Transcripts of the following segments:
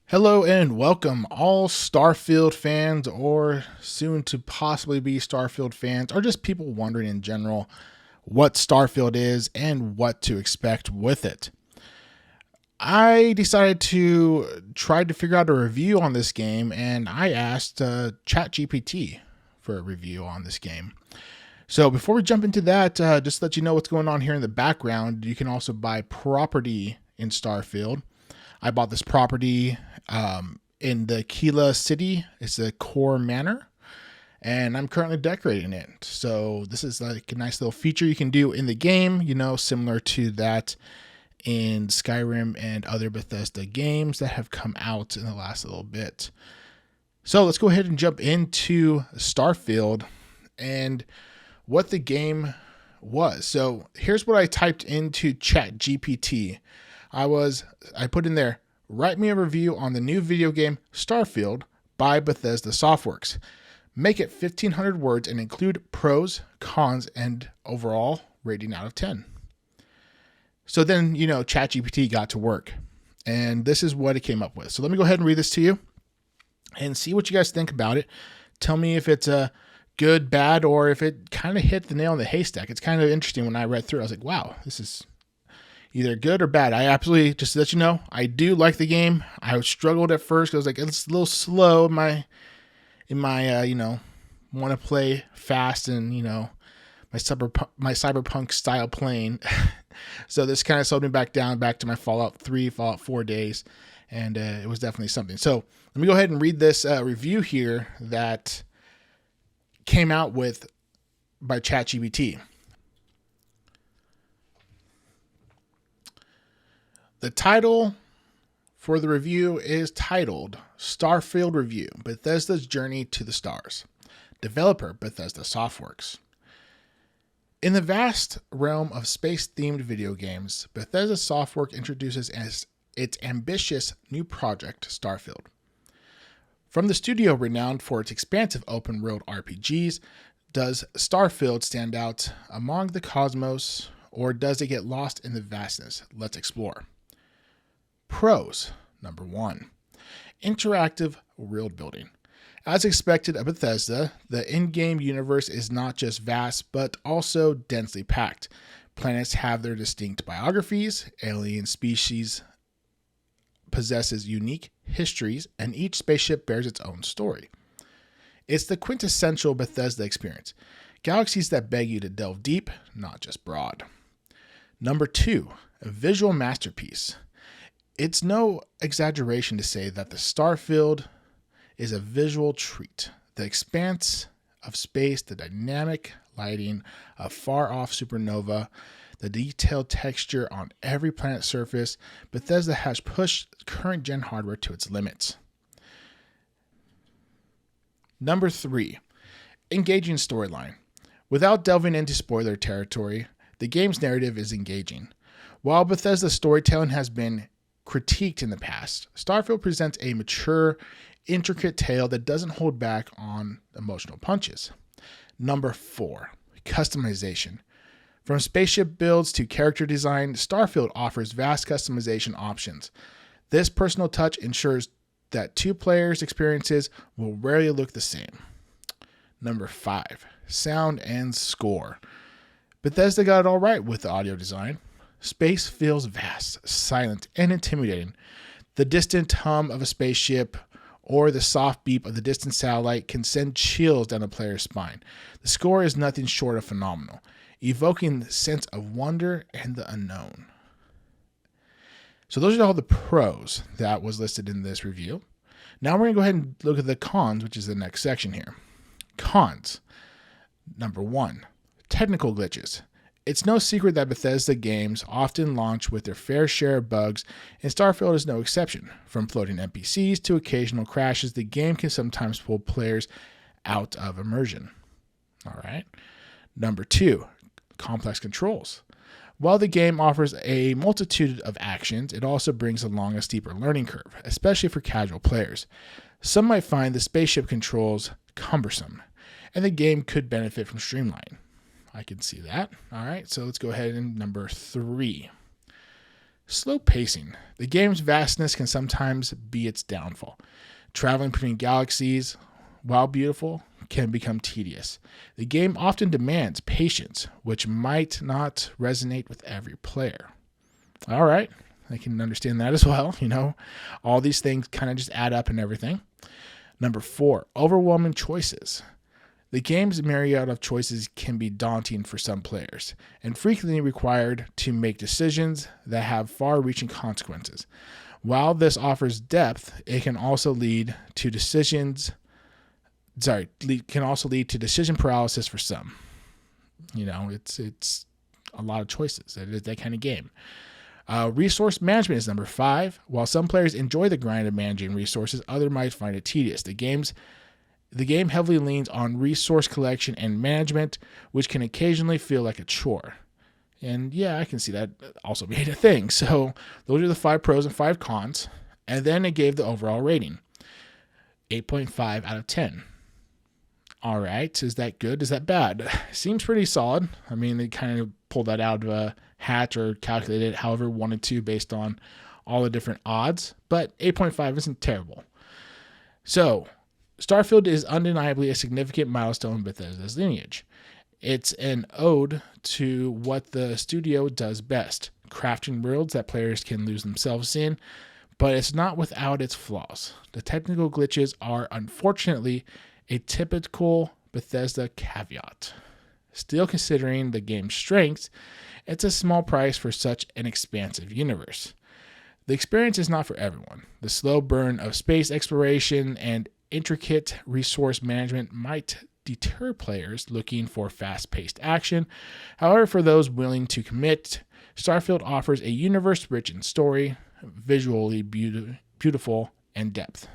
Hello and welcome, all Starfield fans, or soon to possibly be Starfield fans, or just people wondering in general what Starfield is and what to expect with it. I decided to try to figure out a review on this game, and I asked ChatGPT for a review on this game. So before we jump into that, just to let you know what's going on here in the background, you can also buy property in Starfield. I bought this property in the Kila city. It's a core manor, and I'm currently decorating it. So this is like a nice little feature you can do in the game, similar to that in Skyrim and other Bethesda games that have come out in the last little bit. So let's go ahead and jump into Starfield and what the game was. So here's what I typed into ChatGPT. I put in there, write me a review on the new video game Starfield by Bethesda Softworks. Make it 1,500 words and include pros, cons, and overall rating out of 10. So then, ChatGPT got to work, and this is what it came up with. So let me go ahead and read this to you and see what you guys think about it. Tell me if it's a good, bad, or if it kind of hit the nail in the haystack. It's kind of interesting. When I read through it, I was like, wow, this is either good or bad. I absolutely, just to let you know, I do like the game. I struggled at first because I was like, it's a little slow in my want to play fast and, my cyberpunk style playing. So this kind of slowed me back to my Fallout 3, Fallout 4 days. And it was definitely something. So let me go ahead and read this review here that came out by ChatGPT. The title for the review is titled Starfield Review, Bethesda's Journey to the Stars. Developer, Bethesda Softworks. In the vast realm of space-themed video games, Bethesda Softworks introduces its ambitious new project, Starfield. From the studio renowned for its expansive open-world RPGs, does Starfield stand out among the cosmos, or does it get lost in the vastness? Let's explore. Pros. Number 1. Interactive world building. As expected of Bethesda, the in-game universe is not just vast, but also densely packed. Planets have their distinct biographies, alien species possesses unique histories, and each spaceship bears its own story. It's the quintessential Bethesda experience. Galaxies that beg you to delve deep, not just broad. Number 2. A visual masterpiece. It's no exaggeration to say that the Starfield is a visual treat. The expanse of space, the dynamic lighting of far-off supernova, the detailed texture on every planet's surface, Bethesda has pushed current-gen hardware to its limits. Number 3. Engaging storyline. Without delving into spoiler territory, the game's narrative is engaging. While Bethesda's storytelling has been critiqued in the past, Starfield presents a mature, intricate tale that doesn't hold back on emotional punches. Number 4. Customization. From spaceship builds to character design, Starfield offers vast customization options. This personal touch ensures that two players' experiences will rarely look the same. Number 5. Sound and score. Bethesda got it all right with the audio design. Space feels vast, silent, and intimidating. The distant hum of a spaceship or the soft beep of the distant satellite can send chills down a player's spine. The score is nothing short of phenomenal, evoking the sense of wonder and the unknown. So those are all the pros that was listed in this review. Now we're going to go ahead and look at the cons, which is the next section here. Cons. Number 1. Technical glitches. It's no secret that Bethesda games often launch with their fair share of bugs, and Starfield is no exception. From floating NPCs to occasional crashes, the game can sometimes pull players out of immersion. All right. Number 2, complex controls. While the game offers a multitude of actions, it also brings along a steeper learning curve, especially for casual players. Some might find the spaceship controls cumbersome, and the game could benefit from streamlining. I can see that. All right, so let's go ahead and number 3. Slow pacing. The game's vastness can sometimes be its downfall. Traveling between galaxies, while beautiful, can become tedious. The game often demands patience, which might not resonate with every player. All right, I can understand that as well. All these things kind of just add up and everything. Number 4, overwhelming choices. The game's myriad of choices can be daunting for some players and frequently required to make decisions that have far-reaching consequences. While this offers depth, it can also lead to decision paralysis for some. It's a lot of choices. It is that kind of game. Resource management is number 5. While some players enjoy the grind of managing resources, others might find it tedious. The game heavily leans on resource collection and management, which can occasionally feel like a chore. And yeah, I can see that also being a thing. So those are the 5 pros and 5 cons. And then it gave the overall rating. 8.5 out of 10. All right. Is that good? Is that bad? Seems pretty solid. I mean, they kind of pulled that out of a hat or calculated it however wanted to based on all the different odds. But 8.5 isn't terrible. So Starfield is undeniably a significant milestone in Bethesda's lineage. It's an ode to what the studio does best, crafting worlds that players can lose themselves in, but it's not without its flaws. The technical glitches are unfortunately a typical Bethesda caveat. Still, considering the game's strengths, it's a small price for such an expansive universe. The experience is not for everyone. The slow burn of space exploration and intricate resource management might deter players looking for fast-paced action. However, for those willing to commit, Starfield offers a universe rich in story, visually beautiful, and depth.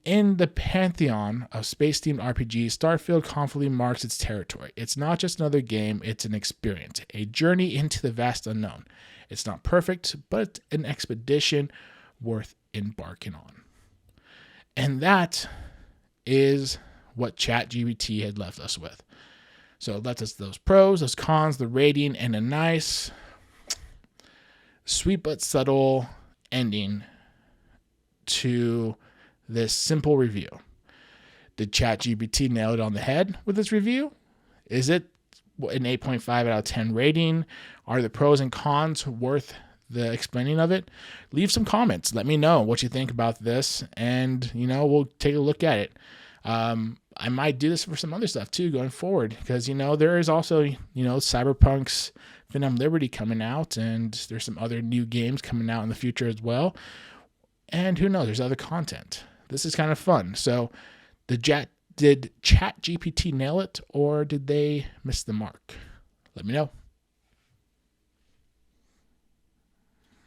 In the pantheon of space-themed RPGs, Starfield confidently marks its territory. It's not just another game, it's an experience, a journey into the vast unknown. It's not perfect, but an expedition worth embarking on. And that is what ChatGPT had left us with. So it left us those pros, those cons, the rating, and a nice, sweet but subtle ending to this simple review. Did ChatGPT nail it on the head with this review? Is it an 8.5 out of 10 rating? Are the pros and cons worth the explaining of it? Leave some comments. Let me know what you think about this, and we'll take a look at it. I might do this for some other stuff too going forward, because there is also Cyberpunk's Phantom Liberty coming out, and there's some other new games coming out in the future as well. And who knows, there's other content. This is kind of fun. So did ChatGPT nail it, or did they miss the mark? Let me know.